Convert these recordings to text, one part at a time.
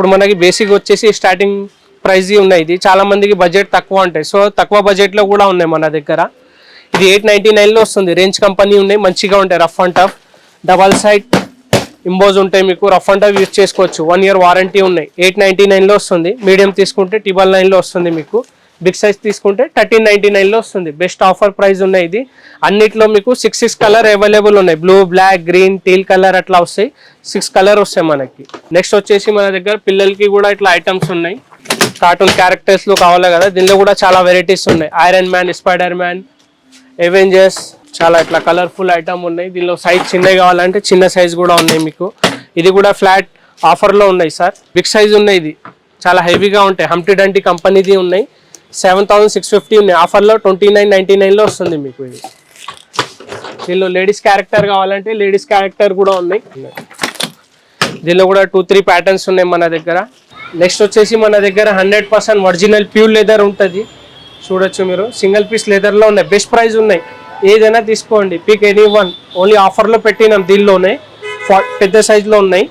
ఇప్పుడు మనకి బేసిక్ వచ్చేసి స్టార్టింగ్ ప్రైస్ ఉన్నాయి. ఇది చాలా మందికి బడ్జెట్ తక్కువ ఉంటాయి. సో తక్కువ బడ్జెట్లో కూడా ఉన్నాయి మన దగ్గర. ఇది 899లో వస్తుంది. రేంజ్ కంపెనీ ఉన్నాయి, మంచిగా ఉంటాయి. Rough and tough double side emboss ఉంటాయి మీకు. రఫ్ అండ్ టఫ్ యూజ్ చేసుకోవచ్చు. 1 year వారంటీ ఉన్నాయి. 899లో వస్తుంది. మీడియం తీసుకుంటే 999లో వస్తుంది మీకు. బిగ్ సైజ్ తీసుకుంటే 1399లో వస్తుంది. బెస్ట్ ఆఫర్ ప్రైస్ ఉన్నాయి. ఇది అన్నిట్లో మీకు 6 కలర్ అవైలబుల్ ఉన్నాయి. Blue, black, green, teal colour అట్లా వస్తాయి. 6 కలర్ వస్తాయి మనకి. నెక్స్ట్ వచ్చేసి మన దగ్గర పిల్లలకి కూడా ఇట్లా ఐటమ్స్ ఉన్నాయి. కార్టూన్ క్యారెక్టర్స్ లో కావాలి కదా, దీనిలో కూడా చాలా వెరైటీస్ ఉన్నాయి. Iron man, spider man, Avengers, చాలా ఇట్లా కలర్ఫుల్ ఐటమ్ ఉన్నాయి. దీనిలో సైజ్ చిన్నవి కావాలంటే చిన్న సైజ్ కూడా ఉన్నాయి మీకు. ఇది కూడా ఫ్లాట్ ఆఫర్లో ఉన్నాయి సార్. బిగ్ సైజ్ ఉన్నాయి. ఇది చాలా హెవీగా ఉంటాయి. హంప్టీ డంటీ కంపెనీది ఉన్నాయి. 7650 ఉన్నాయి. ఆఫర్లో 2999లో వస్తుంది మీకు. ఇది దీనిలో లేడీస్ క్యారెక్టర్ కావాలంటే లేడీస్ క్యారెక్టర్ కూడా ఉన్నాయి. దీనిలో కూడా 2-3 ప్యాటర్న్స్ ఉన్నాయి మన దగ్గర. నెక్స్ట్ వచ్చేసి మన దగ్గర 100% ఒరిజినల్ ప్యూర్ లెదర్ ఉంటుంది. చూడొచ్చు మీరు. సింగిల్ పీస్ లెదర్లో ఉన్నాయి. బెస్ట్ ప్రైస్ ఉన్నాయి. ఏదైనా తీసుకోండి, పిక్ ఎనీ వన్. ఓన్లీ ఆఫర్లో పెట్టినాం. దీనిలోనే పెద్ద సైజులో ఉన్నాయి.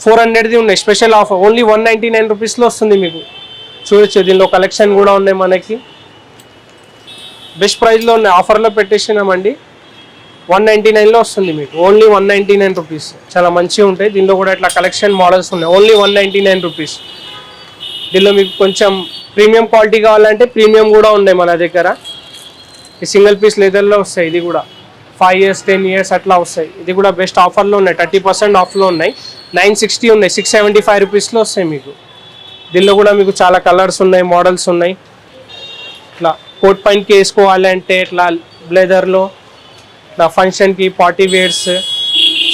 400ది ఉన్నాయి స్పెషల్ ఆఫర్. ఓన్లీ 199 రూపీస్లో వస్తుంది మీకు. చూడొచ్చు. దీనిలో కలెక్షన్ కూడా ఉన్నాయి మనకి. బెస్ట్ ప్రైస్లో ఉన్నాయి. ఆఫర్లో పెట్టేసినామండి. 199లో వస్తుంది మీకు. Only 199 rupees. చాలా మంచిగా ఉంటాయి. దీనిలో కూడా ఇట్లా కలెక్షన్ మోడల్స్ ఉన్నాయి. Only 199 rupees. దీనిలో మీకు కొంచెం ప్రీమియం క్వాలిటీ కావాలంటే ప్రీమియం కూడా ఉన్నాయి మన దగ్గర. ఈ సింగిల్ పీస్ లెదర్లో వస్తాయి. ఇది కూడా 5 years 10 years అట్లా వస్తాయి. ఇది కూడా బెస్ట్ ఆఫర్లో ఉన్నాయి. 30% ఆఫ్లో ఉన్నాయి. 960 ఉన్నాయి. 675 రూపీస్లో వస్తాయి మీకు. దీనిలో కూడా మీకు చాలా కలర్స్ ఉన్నాయి, మోడల్స్ ఉన్నాయి. ఇట్లా కోట్ పైనకి వేసుకోవాలంటే ఇట్లా బ్లేజర్లో, ఇట్లా ఫంక్షన్కి, party wears,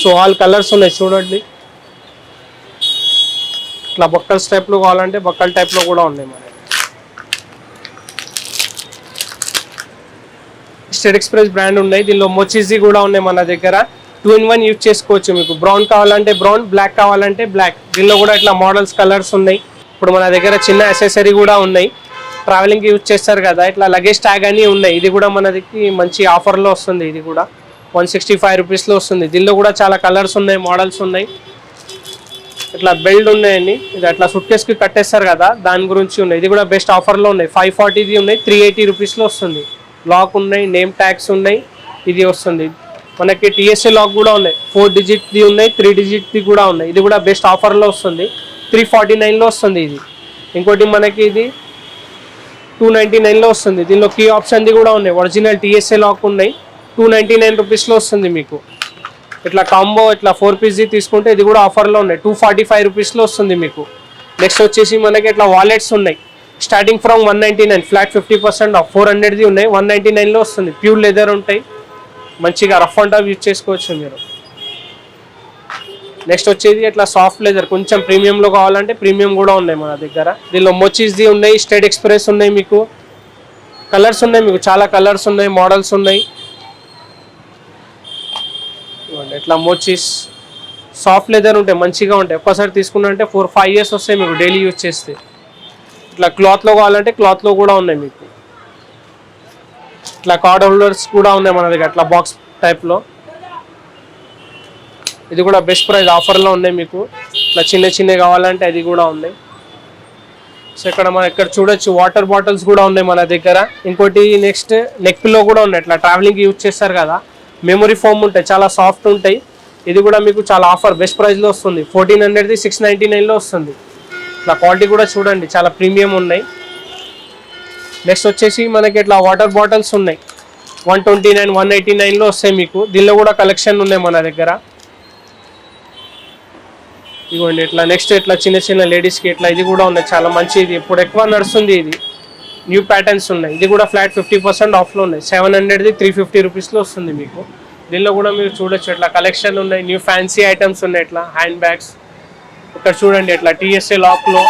so all colours ఉన్నాయి. చూడండి. ఇట్లా బక్కల్స్ టైప్లో కావాలంటే బక్కల్ టైప్లో కూడా ఉన్నాయి మన. స్టేట్ ఎక్స్ప్రెస్ బ్రాండ్ ఉన్నాయి. దీనిలో మోచిజీ కూడా ఉన్నాయి మన దగ్గర. 2-in-1 యూజ్ చేసుకోవచ్చు మీకు. బ్రౌన్ కావాలంటే బ్రౌన్, బ్లాక్ కావాలంటే బ్లాక్. దీనిలో కూడా ఇట్లా మోడల్స్, కలర్స్ ఉన్నాయి. ఇప్పుడు మన దగ్గర చిన్న అసెసరీ కూడా ఉన్నాయి. ట్రావెలింగ్కి యూజ్ చేస్తారు కదా, ఇట్లా లగేజ్ ట్యాగ్ అని ఉన్నాయి. ఇది కూడా మనకి మంచి ఆఫర్లో వస్తుంది. ఇది కూడా 165 రూపీస్లో వస్తుంది. దీనిలో కూడా చాలా కలర్స్ ఉన్నాయి, మోడల్స్ ఉన్నాయి. ఇట్లా బెల్ట్ ఉన్నాయండి. ఇది అట్లా సూట్ కేస్కి కట్టేస్తారు కదా, దాని గురించి ఉన్నాయి. ఇది కూడా బెస్ట్ ఆఫర్లో ఉన్నాయి. 540ది ఉన్నాయి. 380 రూపీస్లో వస్తుంది. లాక్ ఉన్నాయి, నేమ్ ట్యాగ్స్ ఉన్నాయి. ఇది వస్తుంది మనకి. TSA లాక్ కూడా ఉన్నాయి. 4 digitది ఉన్నాయి, 3 digitది కూడా ఉన్నాయి. ఇది కూడా బెస్ట్ ఆఫర్లో వస్తుంది. 349లో వస్తుంది ఇది. ఇంకోటి మనకి ఇది 299లో వస్తుంది. దీనిలో కీ ఆప్షన్ది కూడా ఉన్నాయి. ఒరిజినల్ TSA లాక్ ఉన్నాయి. 299 రూపీస్లో వస్తుంది మీకు. ఇట్లా కాంబో ఇట్లా 4 piece తీసుకుంటే ఇది కూడా ఆఫర్లో ఉన్నాయి. 245 రూపీస్లో వస్తుంది మీకు. నెక్స్ట్ వచ్చేసి మనకి ఇట్లా వాలెట్స్ ఉన్నాయి. Starting from 199, flat 50% off. 400ది ఉన్నాయి. 199లో వస్తుంది. ప్యూర్ లెదర్ ఉంటాయి. మంచిగా రఫ్ అండ్ టఫ్ యూజ్ చేసుకోవచ్చు మీరు. నెక్స్ట్ వచ్చేది ఇట్లా సాఫ్ట్ లెదర్, కొంచెం ప్రీమియంలో కావాలంటే ప్రీమియం కూడా ఉన్నాయి మన దగ్గర. దీనిలో మోచిస్ది ఉన్నాయి, స్టేట్ ఎక్స్ప్రెస్ ఉన్నాయి మీకు. కలర్స్ ఉన్నాయి మీకు. చాలా కలర్స్ ఉన్నాయి, మోడల్స్ ఉన్నాయి. ఇట్లా మోచిస్ సాఫ్ట్ లెదర్ ఉంటాయి, మంచిగా ఉంటాయి. ఒక్కసారి తీసుకున్నారంటే 4-5 years వస్తాయి మీకు డైలీ యూజ్ చేస్తే. ఇట్లా క్లాత్లో కావాలంటే క్లాత్లో కూడా ఉన్నాయి మీకు. ఇట్లా కార్డ్ హోల్డర్స్ కూడా ఉన్నాయి మన దగ్గర, అట్లా బాక్స్ టైప్లో. ఇది కూడా బెస్ట్ ప్రైస్ ఆఫర్లో ఉన్నాయి మీకు. ఇట్లా చిన్న చిన్నవి కావాలంటే అది కూడా ఉన్నాయి. సో ఇక్కడ మనం ఇక్కడ చూడొచ్చు. వాటర్ బాటిల్స్ కూడా ఉన్నాయి మన దగ్గర. ఇంకోటి నెక్స్ట్ నెక్ పిల్లో కూడా ఉన్నాయి. ఇట్లా ట్రావెలింగ్కి యూజ్ చేస్తారు కదా, మెమరీ ఫోమ్ ఉంటాయి, చాలా సాఫ్ట్ ఉంటాయి. ఇది కూడా మీకు చాలా ఆఫర్ బెస్ట్ ప్రైస్లో వస్తుంది. 1400ది 699లో వస్తుంది. ఇట్లా క్వాలిటీ కూడా చూడండి, చాలా ప్రీమియం ఉన్నాయి. నెక్స్ట్ వచ్చేసి మనకి ఇట్లా వాటర్ బాటిల్స్ ఉన్నాయి. 129, 189లో వస్తాయి మీకు. దీనిలో కూడా కలెక్షన్ ఉన్నాయి మన దగ్గర. ఇదిగోండి ఇట్లా. నెక్స్ట్ ఇట్లా చిన్న చిన్న లేడీస్కి ఇట్లా ఇది కూడా ఉన్నాయి. చాలా మంచిది, ఇప్పుడు ఎక్కువ నడుస్తుంది. ఇది న్యూ ప్యాటర్న్స్ ఉన్నాయి. ఇది కూడా ఫ్లాట్ 50% ఆఫ్లో ఉన్నాయి. 700ది 350 రూపీస్లో వస్తుంది మీకు. దీనిలో కూడా మీరు చూడొచ్చు ఇట్లా కలెక్షన్ ఉన్నాయి. న్యూ ఫ్యాన్సీ ఐటమ్స్ ఉన్నాయి. ఇట్లా హ్యాండ్ బ్యాగ్స్ ఇక్కడ చూడండి. ఇట్లా TSA లాక్లో,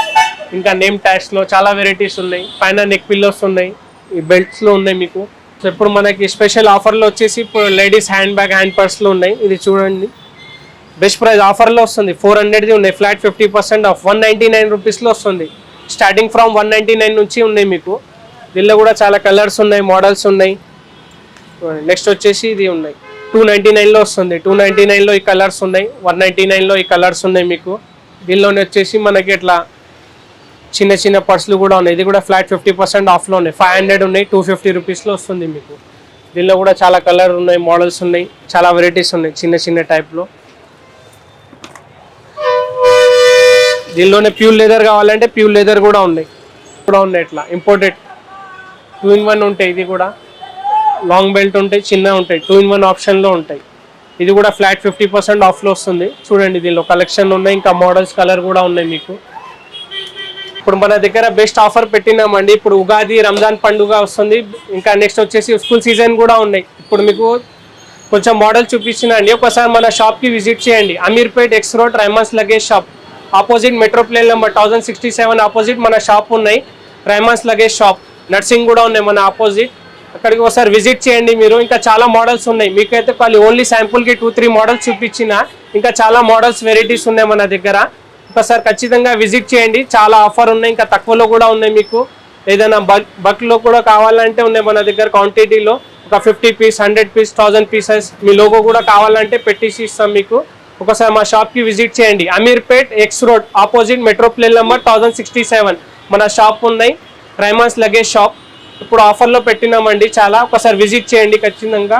ఇంకా నేమ్ ట్యాగ్స్లో చాలా వెరైటీస్ ఉన్నాయి. పైన నెక్ పిల్లోస్ ఉన్నాయి. ఈ బెల్ట్స్లో ఉన్నాయి మీకు. సో ఇప్పుడు మనకి స్పెషల్ ఆఫర్లో వచ్చేసి ఇప్పుడు లేడీస్ హ్యాండ్ బ్యాగ్, హ్యాండ్ పర్స్లో ఉన్నాయి. ఇది చూడండి, బెస్ట్ ప్రైస్ ఆఫర్లో వస్తుంది. 400ది ఉన్నాయి. Flat 50% of. 199 రూపీస్లో వస్తుంది. స్టార్టింగ్ ఫ్రమ్ 199 నుంచి ఉన్నాయి మీకు. దీనిలో కూడా చాలా కలర్స్ ఉన్నాయి, మోడల్స్ ఉన్నాయి. నెక్స్ట్ వచ్చేసి ఇది ఉన్నాయి. 299లో వస్తుంది. 299లో ఈ కలర్స్ ఉన్నాయి. 199లో ఈ కలర్స్ ఉన్నాయి మీకు. దీనిలోనే వచ్చేసి మనకి ఇట్లా చిన్న చిన్న పర్సులు కూడా ఉన్నాయి. ఇది కూడా ఫ్లాట్ 50% ఆఫ్లో ఉన్నాయి. 500 ఉన్నాయి, 250 రూపీస్లో వస్తుంది మీకు. దీనిలో కూడా చాలా కలర్ ఉన్నాయి, మోడల్స్ ఉన్నాయి, చాలా వెరైటీస్ ఉన్నాయి చిన్న చిన్న టైప్లో. దీనిలోనే ప్యూర్ లెదర్ కావాలంటే ప్యూర్ లెదర్ కూడా ఉన్నాయి ఇట్లా ఇంపోర్టెడ్ 2-in-1 ఉంటాయి. ఇది కూడా లాంగ్ బెల్ట్ ఉంటాయి, చిన్న ఉంటాయి, 2-in-1 ఆప్షన్లో ఉంటాయి. ఇది కూడా ఫ్లాట్ 50% ఆఫ్లో వస్తుంది. చూడండి దీనిలో కలెక్షన్ ఉన్నాయి, ఇంకా మోడల్స్ కలర్ కూడా ఉన్నాయి మీకు. ఇప్పుడు మన దగ్గర బెస్ట్ ఆఫర్ పెట్టినామండి. ఇప్పుడు ఉగాది రంజాన్ పండుగ వస్తుంది, ఇంకా నెక్స్ట్ వచ్చేసి స్కూల్ సీజన్ కూడా ఉన్నాయి. ఇప్పుడు మీకు కొంచెం మోడల్ చూపించిన అండి. ఒకసారి మన షాప్కి విజిట్ చేయండి. Ameerpet X road Rymans luggage shop opposite metro plane number 1067 opposite మన షాప్ ఉన్నాయి. రైమాన్స్ లగేజ్ షాప్ నర్సింగ్ కూడా ఉన్నాయి మన ఆపోజిట్. అక్కడికి ఒకసారి విజిట్ చేయండి మీరు. ఇంకా చాలా మోడల్స్ ఉన్నాయి. మీకైతే ఓన్లీ శాంపుల్కి 2-3 మోడల్స్ చూపించిన, ఇంకా చాలా మోడల్స్ వెరైటీస్ ఉన్నాయి మన దగ్గర. ఒకసారి ఖచ్చితంగా విజిట్ చేయండి. చాలా ఆఫర్ ఉన్నాయి, ఇంకా తక్కువలో కూడా ఉన్నాయి. మీకు ఏదైనా బల్క్లో కూడా కావాలంటే ఉన్నాయి మన దగ్గర. క్వాంటిటీలో ఒక 50 పీస్, 100 పీస్, 1000 పీసెస్ మీ లోగో కూడా కావాలంటే పెట్టేసి ఇస్తాం మీకు. ఒకసారి మా షాప్కి విజిట్ చేయండి. Ameerpet X road opposite metro plane number 1067 మన షాప్ ఉన్నాయి. రైమాన్స్ లగేజ్ షాప్ ఇప్పుడు ఆఫర్లో పెట్టినామండి చాలా. ఒకసారి విజిట్ చేయండి ఖచ్చితంగా.